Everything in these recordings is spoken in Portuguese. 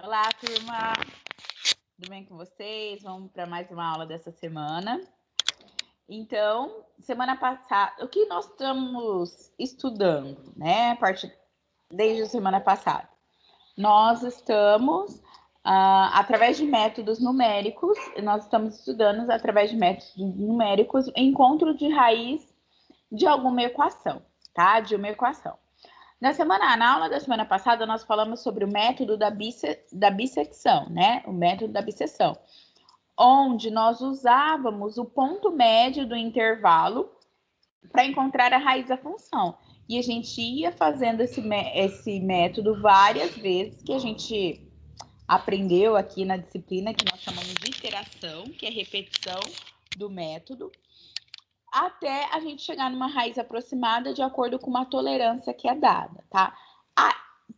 Olá, turma! Tudo bem com vocês? Vamos para mais uma aula dessa semana. Então, semana passada, o que nós estamos estudando, né? Desde a semana passada. Nós estamos, através de métodos numéricos, nós estamos estudando, através de métodos numéricos, encontro de raiz de alguma equação, tá? De uma equação. Na aula da semana passada, nós falamos sobre o método da bissecção, né? O método da bisseção, onde nós usávamos o ponto médio do intervalo para encontrar a raiz da função. E a gente ia fazendo esse método várias vezes, que a gente aprendeu aqui na disciplina, que nós chamamos de iteração, que é repetição do método, até a gente chegar numa raiz aproximada de acordo com uma tolerância que é dada, tá?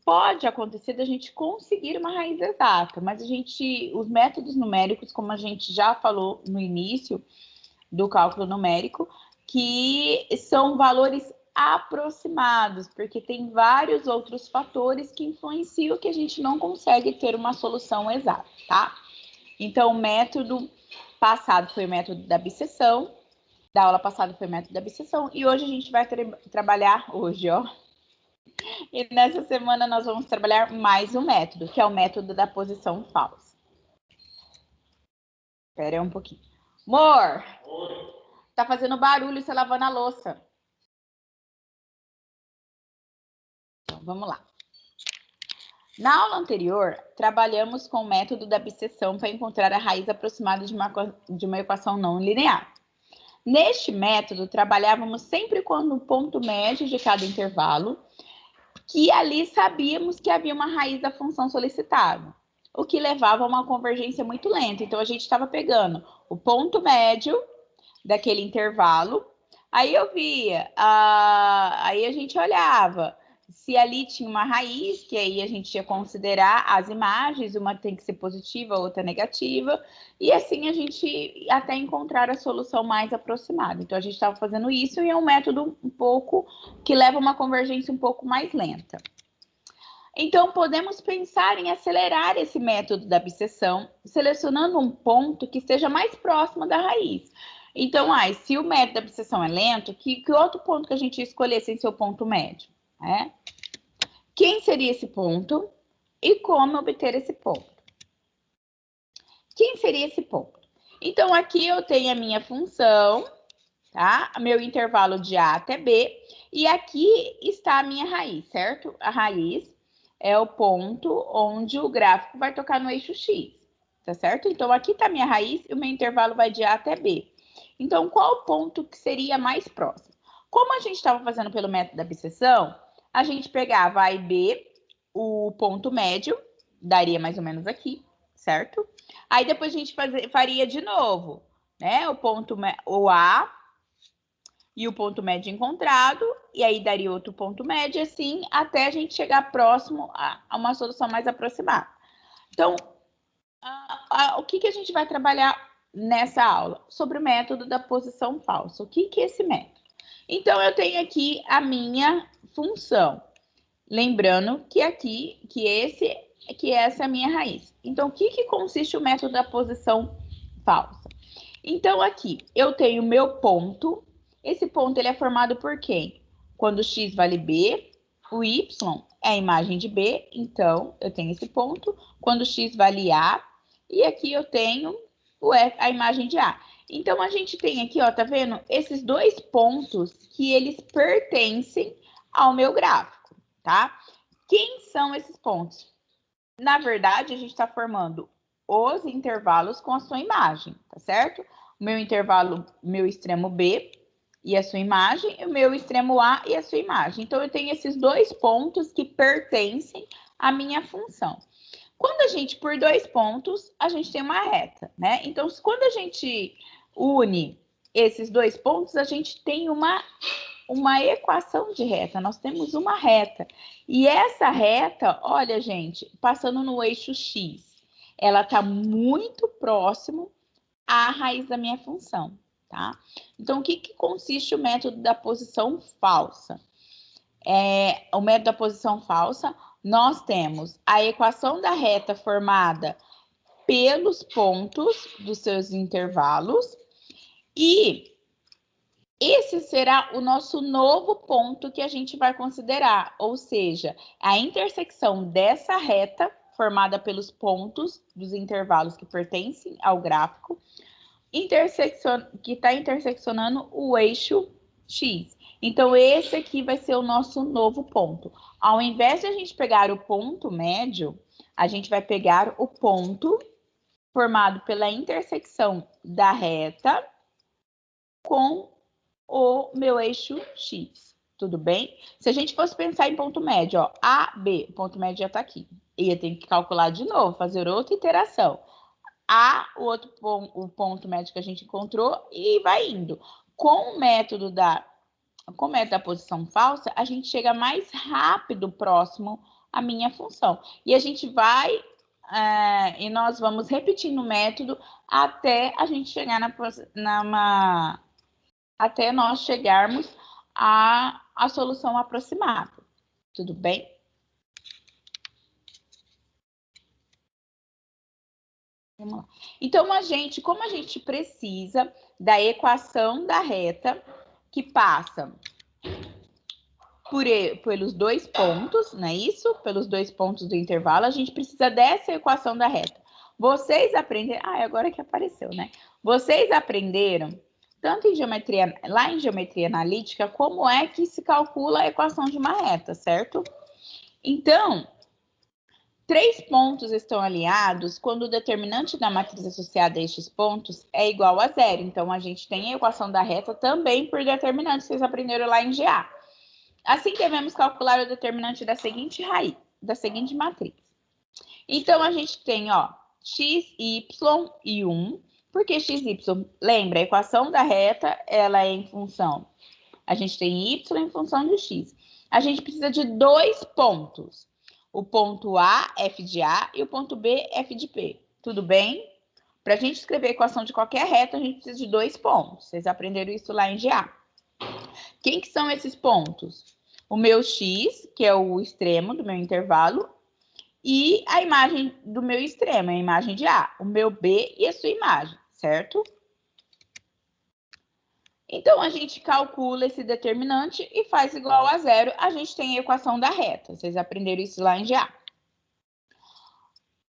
Pode acontecer da gente conseguir uma raiz exata, mas os métodos numéricos, como a gente já falou no início do cálculo numérico, que são valores aproximados, porque tem vários outros fatores que influenciam que a gente não consegue ter uma solução exata, tá? Então, o método passado foi o método da bisseção, da aula passada foi o método da bisseção, e hoje a gente vai trabalhar, e nessa semana nós vamos trabalhar mais um método, que é o método da posição falsa. Espera aí um pouquinho. Amor, tá fazendo barulho você lavando a louça. Então, vamos lá. Na aula anterior, trabalhamos com o método da bisseção para encontrar a raiz aproximada de uma equação não linear. Neste método, trabalhávamos sempre com o ponto médio de cada intervalo, que ali sabíamos que havia uma raiz da função solicitada, o que levava a uma convergência muito lenta. Então, a gente estava pegando o ponto médio daquele intervalo, aí eu via, aí a gente olhava se ali tinha uma raiz, que aí a gente ia considerar as imagens, uma tem que ser positiva, outra negativa, e assim a gente até encontrar a solução mais aproximada. Então, a gente estava fazendo isso e é um método um pouco que leva uma convergência um pouco mais lenta. Então, podemos pensar em acelerar esse método da bisseção, selecionando um ponto que esteja mais próximo da raiz. Então, se o método da bisseção é lento, que outro ponto que a gente ia escolher sem ser o ponto médio? Né? Quem seria esse ponto e como obter esse ponto? Quem seria esse ponto? Então, aqui eu tenho a minha função, tá? Meu intervalo de A até B, e aqui está a minha raiz, certo? A raiz é o ponto onde o gráfico vai tocar no eixo X, tá certo? Então, aqui está a minha raiz e o meu intervalo vai de A até B. Então, qual o ponto que seria mais próximo? Como a gente estava fazendo pelo método da bisseção, a gente pegava A e B, o ponto médio, daria mais ou menos aqui, certo? Aí depois a gente faria de novo, né? O A e o ponto médio encontrado, e aí daria outro ponto médio, assim, até a gente chegar próximo a uma solução mais aproximada. Então, o que a gente vai trabalhar nessa aula? Sobre o método da posição falsa. O que é esse método? Então, eu tenho aqui a minha função. Lembrando que essa é a minha raiz. Então, o que consiste o método da posição falsa? Então, aqui, eu tenho meu ponto. Esse ponto, ele é formado por quem? Quando x vale b, o y é a imagem de b, então, eu tenho esse ponto. Quando x vale a, e aqui eu tenho a imagem de a. Então, a gente tem aqui, ó, tá vendo? Esses dois pontos que eles pertencem ao meu gráfico, tá? Quem são esses pontos? Na verdade, a gente está formando os intervalos com a sua imagem, tá certo? O meu intervalo, meu extremo B e a sua imagem, e o meu extremo A e a sua imagem. Então, eu tenho esses dois pontos que pertencem à minha função. Quando a gente, por dois pontos, a gente tem uma reta, né? Então, quando a gente une esses dois pontos, a gente tem uma equação de reta, nós temos uma reta. E essa reta, olha, gente, passando no eixo X, ela está muito próximo à raiz da minha função, tá? Então, o que consiste o método da posição falsa? O método da posição falsa, nós temos a equação da reta formada pelos pontos dos seus intervalos e esse será o nosso novo ponto que a gente vai considerar, ou seja, a intersecção dessa reta formada pelos pontos dos intervalos que pertencem ao gráfico, que está interseccionando o eixo X. Então, esse aqui vai ser o nosso novo ponto. Ao invés de a gente pegar o ponto médio, a gente vai pegar o ponto formado pela intersecção da reta com o meu eixo X, tudo bem? Se a gente fosse pensar em ponto médio, ó, A, B, o ponto médio já está aqui. Ia ter que calcular de novo, fazer outra iteração. O ponto médio que a gente encontrou e vai indo. Com o método da posição falsa, a gente chega mais rápido próximo à minha função. E a gente vai, e nós vamos repetindo o método até a gente chegar até nós chegarmos à solução aproximada. Tudo bem? Vamos lá. Então, como a gente precisa da equação da reta que passa pelos dois pontos, não é isso? Pelos dois pontos do intervalo, a gente precisa dessa equação da reta. Vocês aprenderam... agora que apareceu, né? Vocês aprenderam, tanto em geometria, lá em geometria analítica, como é que se calcula a equação de uma reta, certo? Então, 3 pontos estão alinhados quando o determinante da matriz associada a estes pontos é igual a zero. Então, a gente tem a equação da reta também por determinante, vocês aprenderam lá em GA. Assim, devemos calcular o determinante da seguinte raiz, da seguinte matriz. Então, a gente tem, ó, x, y e 1. Por que x, y? Lembra, a equação da reta, ela é em função. A gente tem y em função de x. A gente precisa de 2 pontos. O ponto A, f de A, e o ponto B, f de P. Tudo bem? Para a gente escrever a equação de qualquer reta, a gente precisa de 2 pontos. Vocês aprenderam isso lá em GA. Quem que são esses pontos? O meu x, que é o extremo do meu intervalo, e a imagem do meu extremo, a imagem de A. O meu B e a sua imagem, certo? Então, a gente calcula esse determinante e faz igual a zero. A gente tem a equação da reta. Vocês aprenderam isso lá em GA.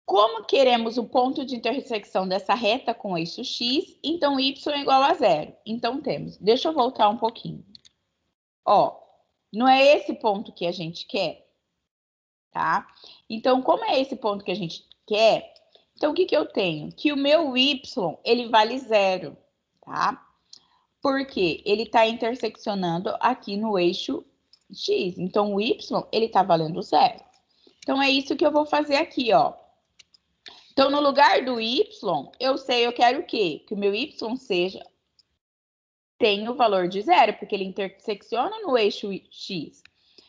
Como queremos o ponto de intersecção dessa reta com o eixo X, então y é igual a zero. Então, temos... Deixa eu voltar um pouquinho. Ó, não é esse ponto que a gente quer? Tá? Então, como é esse ponto que a gente quer, então o que eu tenho? Que o meu y, ele vale zero, tá? Porque ele está interseccionando aqui no eixo x. Então, o y, ele está valendo zero. Então, é isso que eu vou fazer aqui, ó. Então, no lugar do y, eu quero o quê? Que o meu y tenha o valor de zero, porque ele intersecciona no eixo x.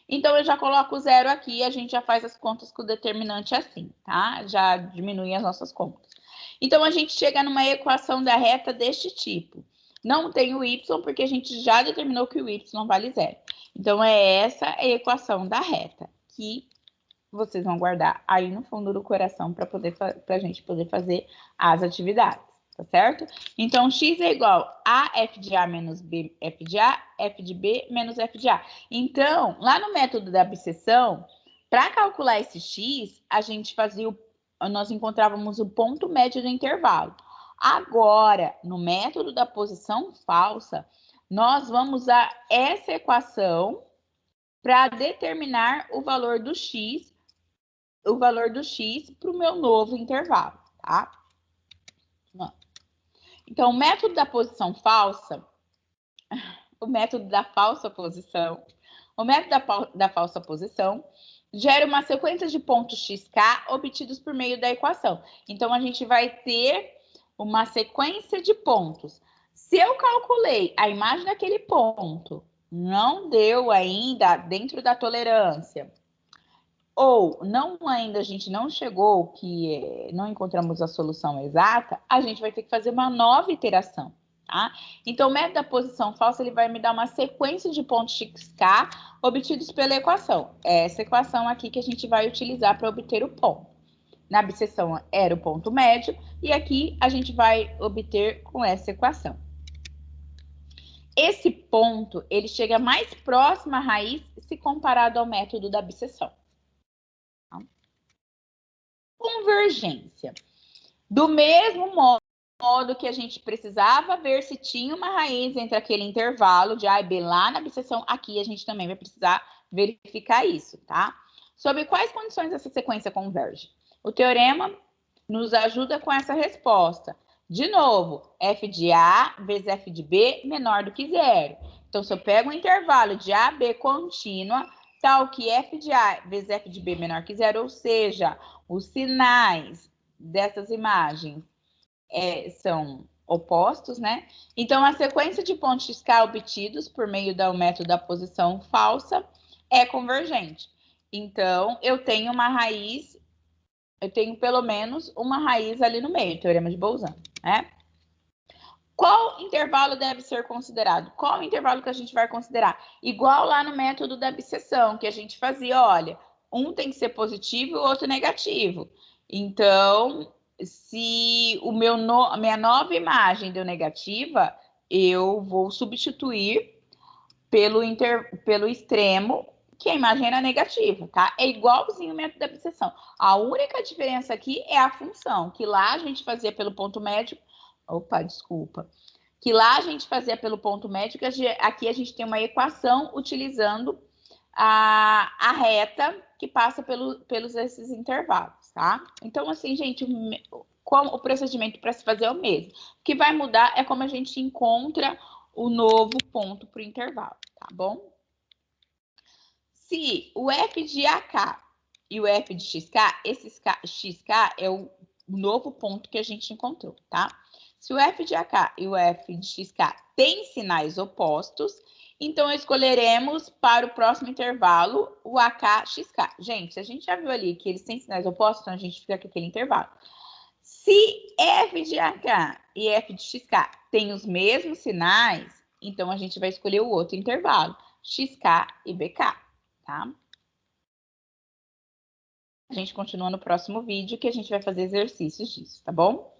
Então, eu já coloco o zero aqui e a gente já faz as contas com o determinante assim, tá? Já diminui as nossas contas. Então, a gente chega numa equação da reta deste tipo. Não tem o y, porque a gente já determinou que o y vale zero. Então, é essa a equação da reta, que vocês vão guardar aí no fundo do coração para a gente poder fazer as atividades, tá certo? Então, x é igual a f de A menos b f de A, f de B menos f de A. Então, lá no método da abscissão, para calcular esse x, nós encontrávamos o ponto médio do intervalo. Agora, no método da posição falsa, nós vamos usar essa equação para determinar o valor do x para o meu novo intervalo, tá? Então, o método da posição falsa, o método da falsa posição, gera uma sequência de pontos xk obtidos por meio da equação. Então, a gente vai ter uma sequência de pontos. Se eu calculei a imagem daquele ponto, não deu ainda dentro da tolerância, ou a gente não chegou, que não encontramos a solução exata, a gente vai ter que fazer uma nova iteração. tá? Então, o método da posição falsa, ele vai me dar uma sequência de pontos XK obtidos pela equação. É essa equação aqui que a gente vai utilizar para obter o ponto. Na bisseção era o ponto médio, e aqui a gente vai obter com essa equação. Esse ponto, ele chega mais próximo à raiz se comparado ao método da bisseção. Convergência. Do mesmo modo que a gente precisava ver se tinha uma raiz entre aquele intervalo de A e B lá na bisseção, aqui a gente também vai precisar verificar isso, tá? Sobre quais condições essa sequência converge? O teorema nos ajuda com essa resposta. De novo, f de A vezes f de B menor do que zero. Então, se eu pego um intervalo de A a B contínua, tal que f de A vezes f de B menor que zero, ou seja, os sinais dessas imagens são opostos, né? Então, a sequência de pontos XK obtidos por meio do método da posição falsa é convergente. Então, eu tenho uma raiz, eu tenho pelo menos uma raiz ali no meio, teorema de Bolzano, né? Qual intervalo deve ser considerado? Qual o intervalo que a gente vai considerar? Igual lá no método da bisseção, que a gente fazia, olha, um tem que ser positivo e o outro negativo. Então, se a minha nova imagem deu negativa, eu vou substituir pelo extremo, que a imagem era negativa, tá? É igualzinho o método da bisseção. A única diferença aqui é a função, que lá a gente fazia pelo ponto médio. Opa, desculpa. Que lá a gente fazia pelo ponto médio, que aqui a gente tem uma equação utilizando a reta que passa pelos esses intervalos, tá? Então, assim, gente, o procedimento para se fazer é o mesmo. O que vai mudar é como a gente encontra o novo ponto para o intervalo, tá bom? Se o f de AK e o f de XK, esse XK é o novo ponto que a gente encontrou, tá? Se o f de AK e o f de XK têm sinais opostos, então escolheremos para o próximo intervalo o AK-XK. Gente, a gente já viu ali que eles têm sinais opostos, então a gente fica com aquele intervalo. Se f de AK e f de XK têm os mesmos sinais, então a gente vai escolher o outro intervalo, XK e BK, tá? A gente continua no próximo vídeo que a gente vai fazer exercícios disso, tá bom?